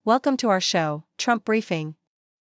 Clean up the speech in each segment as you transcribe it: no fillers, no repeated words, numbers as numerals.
Welcome to our show, Trump Briefing.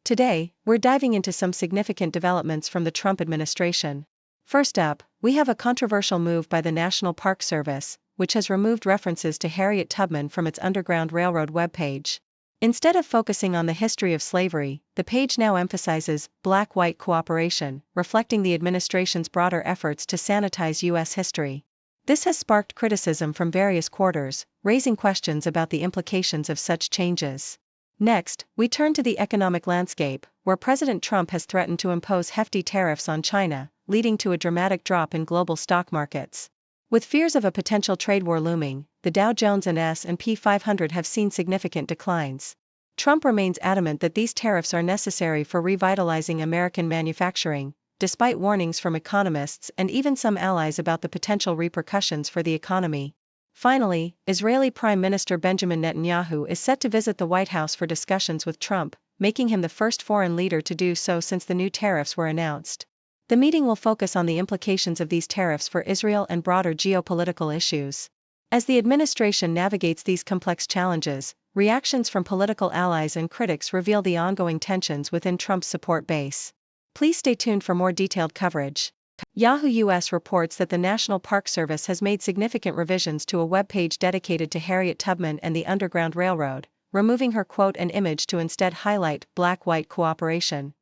Today, we're diving into some significant developments from the Trump administration. First up, we have a controversial move by the National Park Service, which has removed references to Harriet Tubman from its Underground Railroad webpage. Instead of focusing on the history of slavery, the page now emphasizes black-white cooperation, reflecting the administration's broader efforts to sanitize U.S. history. This has sparked criticism from various quarters, raising questions about the implications of such changes. Next, we turn to the economic landscape, where President Trump has threatened to impose hefty tariffs on China, leading to a dramatic drop in global stock markets. With fears of a potential trade war looming, the Dow Jones and S&P 500 have seen significant declines. Trump remains adamant that these tariffs are necessary for revitalizing American manufacturing, despite warnings from economists and even some allies about the potential repercussions for the economy. Finally, Israeli Prime Minister Benjamin Netanyahu is set to visit the White House for discussions with Trump, making him the first foreign leader to do so since the new tariffs were announced. The meeting will focus on the implications of these tariffs for Israel and broader geopolitical issues. As the administration navigates these complex challenges, reactions from political allies and critics reveal the ongoing tensions within Trump's support base. Please stay tuned for more detailed coverage. Yahoo US reports that the National Park Service has made significant revisions to a webpage dedicated to Harriet Tubman and the Underground Railroad, removing her quote and image to instead highlight black-white cooperation.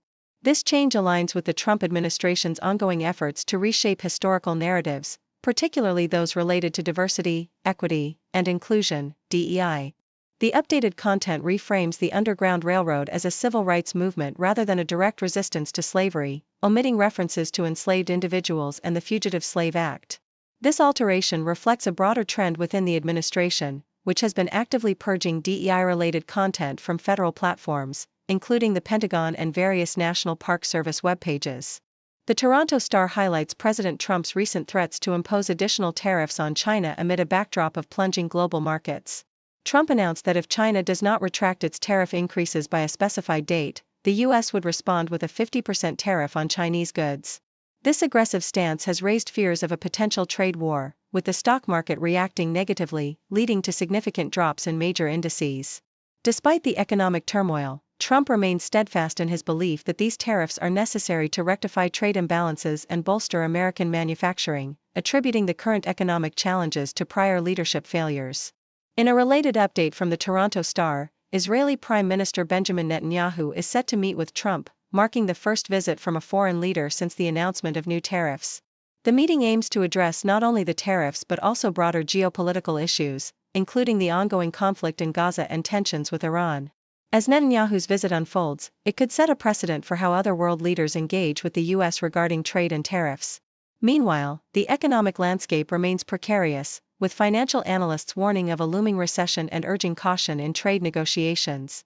This change aligns with the Trump administration's ongoing efforts to reshape historical narratives, particularly those related to diversity, equity, and inclusion, DEI. The updated content reframes the Underground Railroad as a civil rights movement rather than a direct resistance to slavery, omitting references to enslaved individuals and the Fugitive Slave Act. This alteration reflects a broader trend within the administration, which has been actively purging DEI-related content from federal platforms, including the Pentagon and various National Park Service web pages. The Toronto Star highlights President Trump's recent threats to impose additional tariffs on China amid a backdrop of plunging global markets. Trump announced that if China does not retract its tariff increases by a specified date, the U.S. would respond with a 50% tariff on Chinese goods. This aggressive stance has raised fears of a potential trade war, with the stock market reacting negatively, leading to significant drops in major indices. Despite the economic turmoil, Trump remains steadfast in his belief that these tariffs are necessary to rectify trade imbalances and bolster American manufacturing, attributing the current economic challenges to prior leadership failures. In a related update from the Toronto Star, Israeli Prime Minister Benjamin Netanyahu is set to meet with Trump, marking the first visit from a foreign leader since the announcement of new tariffs. The meeting aims to address not only the tariffs but also broader geopolitical issues, including the ongoing conflict in Gaza and tensions with Iran. As Netanyahu's visit unfolds, it could set a precedent for how other world leaders engage with the U.S. regarding trade and tariffs. Meanwhile, the economic landscape remains precarious, with financial analysts warning of a looming recession and urging caution in trade negotiations.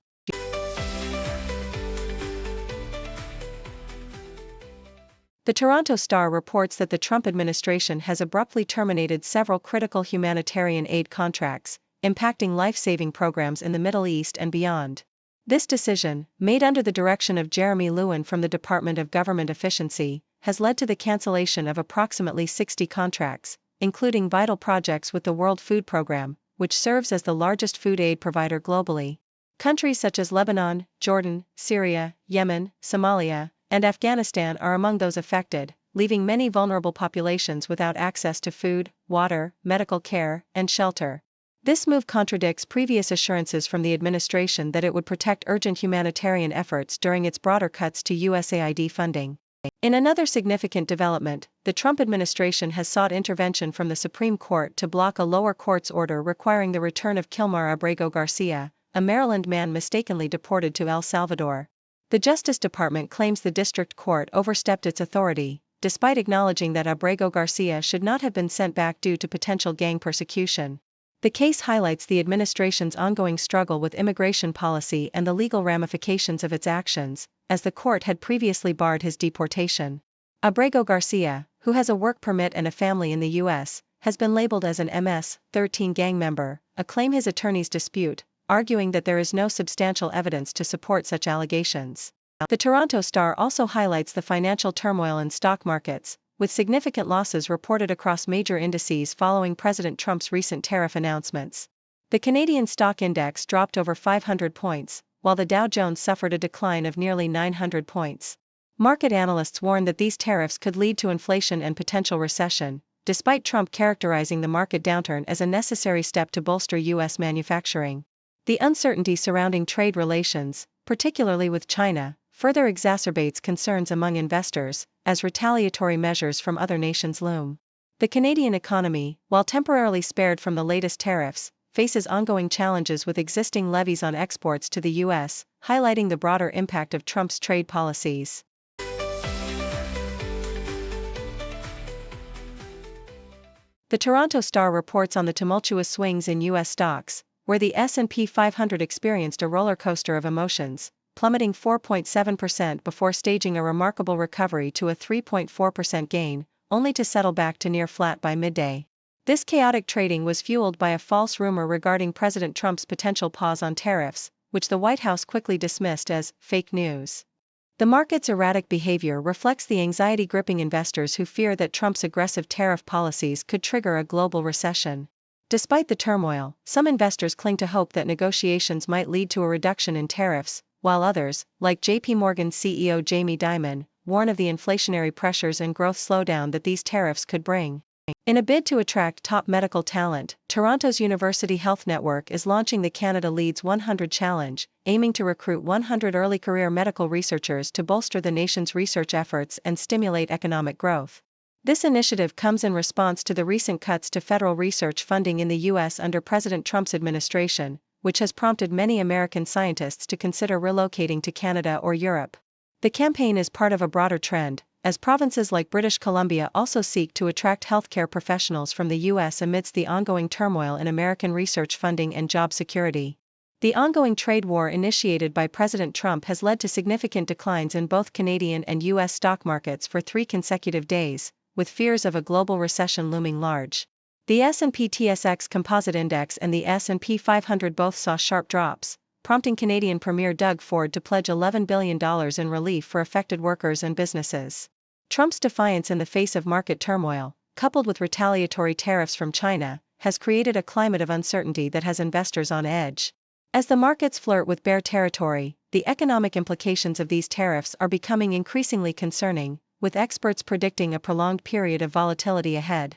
The Toronto Star reports that the Trump administration has abruptly terminated several critical humanitarian aid contracts, impacting life-saving programs in the Middle East and beyond. This decision, made under the direction of Jeremy Lewin from the Department of Government Efficiency, has led to the cancellation of approximately 60 contracts, including vital projects with the World Food Programme, which serves as the largest food aid provider globally. Countries such as Lebanon, Jordan, Syria, Yemen, Somalia, and Afghanistan are among those affected, leaving many vulnerable populations without access to food, water, medical care, and shelter. This move contradicts previous assurances from the administration that it would protect urgent humanitarian efforts during its broader cuts to USAID funding. In another significant development, the Trump administration has sought intervention from the Supreme Court to block a lower court's order requiring the return of Kilmar Abrego Garcia, a Maryland man mistakenly deported to El Salvador. The Justice Department claims the district court overstepped its authority, despite acknowledging that Abrego Garcia should not have been sent back due to potential gang persecution. The case highlights the administration's ongoing struggle with immigration policy and the legal ramifications of its actions, as the court had previously barred his deportation. Abrego Garcia, who has a work permit and a family in the U.S., has been labeled as an MS-13 gang member, a claim his attorneys dispute, arguing that there is no substantial evidence to support such allegations. The Toronto Star also highlights the financial turmoil in stock markets, with significant losses reported across major indices following President Trump's recent tariff announcements. The Canadian stock index dropped over 500 points, while the Dow Jones suffered a decline of nearly 900 points. Market analysts warned that these tariffs could lead to inflation and potential recession, despite Trump characterizing the market downturn as a necessary step to bolster U.S. manufacturing. The uncertainty surrounding trade relations, particularly with China, further exacerbates concerns among investors, as retaliatory measures from other nations loom. The Canadian economy, while temporarily spared from the latest tariffs, faces ongoing challenges with existing levies on exports to the U.S., highlighting the broader impact of Trump's trade policies. The Toronto Star reports on the tumultuous swings in U.S. stocks, where the S&P 500 experienced a roller coaster of emotions, plummeting 4.7% before staging a remarkable recovery to a 3.4% gain, only to settle back to near flat by midday. This chaotic trading was fueled by a false rumor regarding President Trump's potential pause on tariffs, which the White House quickly dismissed as fake news. The market's erratic behavior reflects the anxiety gripping investors who fear that Trump's aggressive tariff policies could trigger a global recession. Despite the turmoil, some investors cling to hope that negotiations might lead to a reduction in tariffs, while others, like J.P. Morgan CEO Jamie Dimon, warn of the inflationary pressures and growth slowdown that these tariffs could bring. In a bid to attract top medical talent, Toronto's University Health Network is launching the Canada Leads 100 Challenge, aiming to recruit 100 early career medical researchers to bolster the nation's research efforts and stimulate economic growth. This initiative comes in response to the recent cuts to federal research funding in the U.S. under President Trump's administration, which has prompted many American scientists to consider relocating to Canada or Europe. The campaign is part of a broader trend, as provinces like British Columbia also seek to attract healthcare professionals from the U.S. amidst the ongoing turmoil in American research funding and job security. The ongoing trade war initiated by President Trump has led to significant declines in both Canadian and U.S. stock markets for 3 consecutive days, with fears of a global recession looming large. The S&P/TSX Composite Index and the S&P 500 both saw sharp drops, prompting Canadian Premier Doug Ford to pledge $11 billion in relief for affected workers and businesses. Trump's defiance in the face of market turmoil, coupled with retaliatory tariffs from China, has created a climate of uncertainty that has investors on edge. As the markets flirt with bear territory, the economic implications of these tariffs are becoming increasingly concerning, with experts predicting a prolonged period of volatility ahead.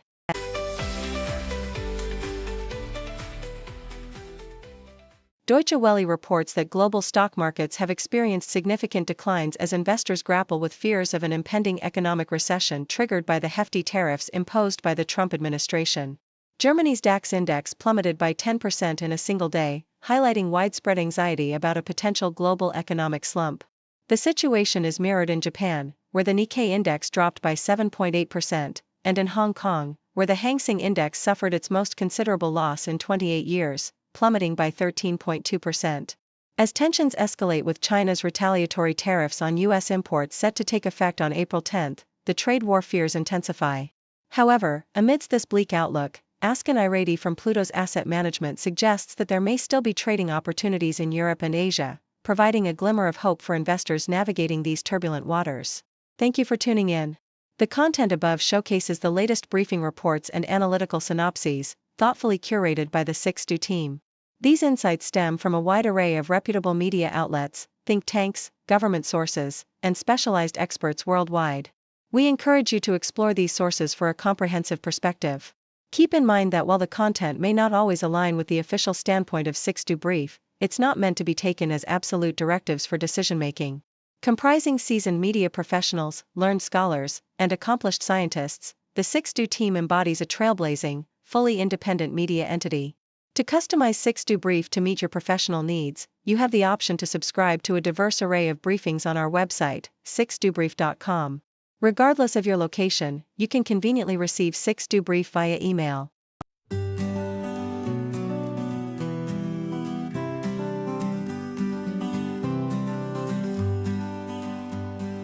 Deutsche Welle reports that global stock markets have experienced significant declines as investors grapple with fears of an impending economic recession triggered by the hefty tariffs imposed by the Trump administration. Germany's DAX index plummeted by 10% in a single day, highlighting widespread anxiety about a potential global economic slump. The situation is mirrored in Japan, where the Nikkei index dropped by 7.8%, and in Hong Kong, where the Hang Seng index suffered its most considerable loss in 28 years, plummeting by 13.2%. As tensions escalate with China's retaliatory tariffs on U.S. imports set to take effect on April 10, the trade war fears intensify. However, amidst this bleak outlook, Askin Irady from Pluto's Asset Management suggests that there may still be trading opportunities in Europe and Asia, providing a glimmer of hope for investors navigating these turbulent waters. Thank you for tuning in. The content above showcases the latest briefing reports and analytical synopses, thoughtfully curated by the 6Do team. These insights stem from a wide array of reputable media outlets, think tanks, government sources, and specialized experts worldwide. We encourage you to explore these sources for a comprehensive perspective. Keep in mind that while the content may not always align with the official standpoint of 6Do Brief, it's not meant to be taken as absolute directives for decision-making. Comprising seasoned media professionals, learned scholars, and accomplished scientists, the 6Do team embodies a trailblazing, fully independent media entity. To customize 6Do Brief to meet your professional needs, you have the option to subscribe to a diverse array of briefings on our website, 6dobrief.com. Regardless of your location, you can conveniently receive 6Do Brief via email.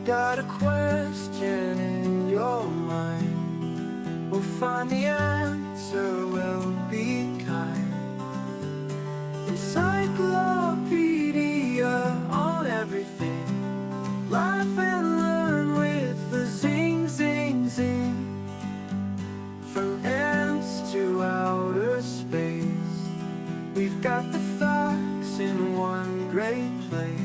Got a question in your mind? We'll find the answer, we'll be kind. Encyclopedia on everything. Laugh and learn with the zing, zing, zing. From ants to outer space, We've got the facts in one great place,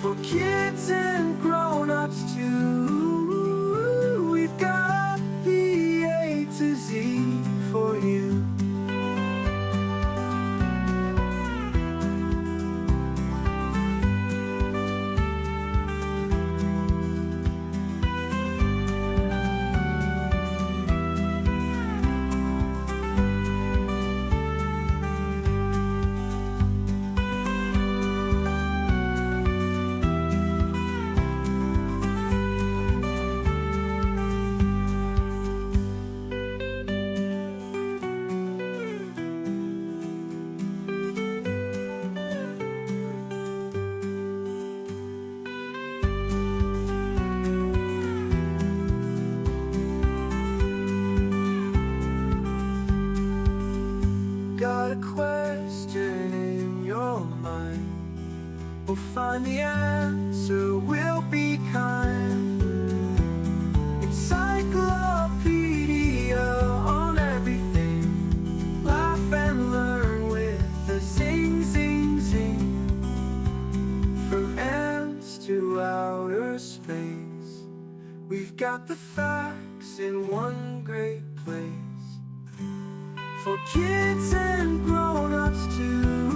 for kids and grown-ups too. We've got the A to Z for you. Got a question in your mind? We'll find the answer, we'll be kind. Encyclopedia on everything. Laugh and learn with the zing, zing, zing. From ants to outer space, we've got the facts in one great place, for kids and grown-ups too.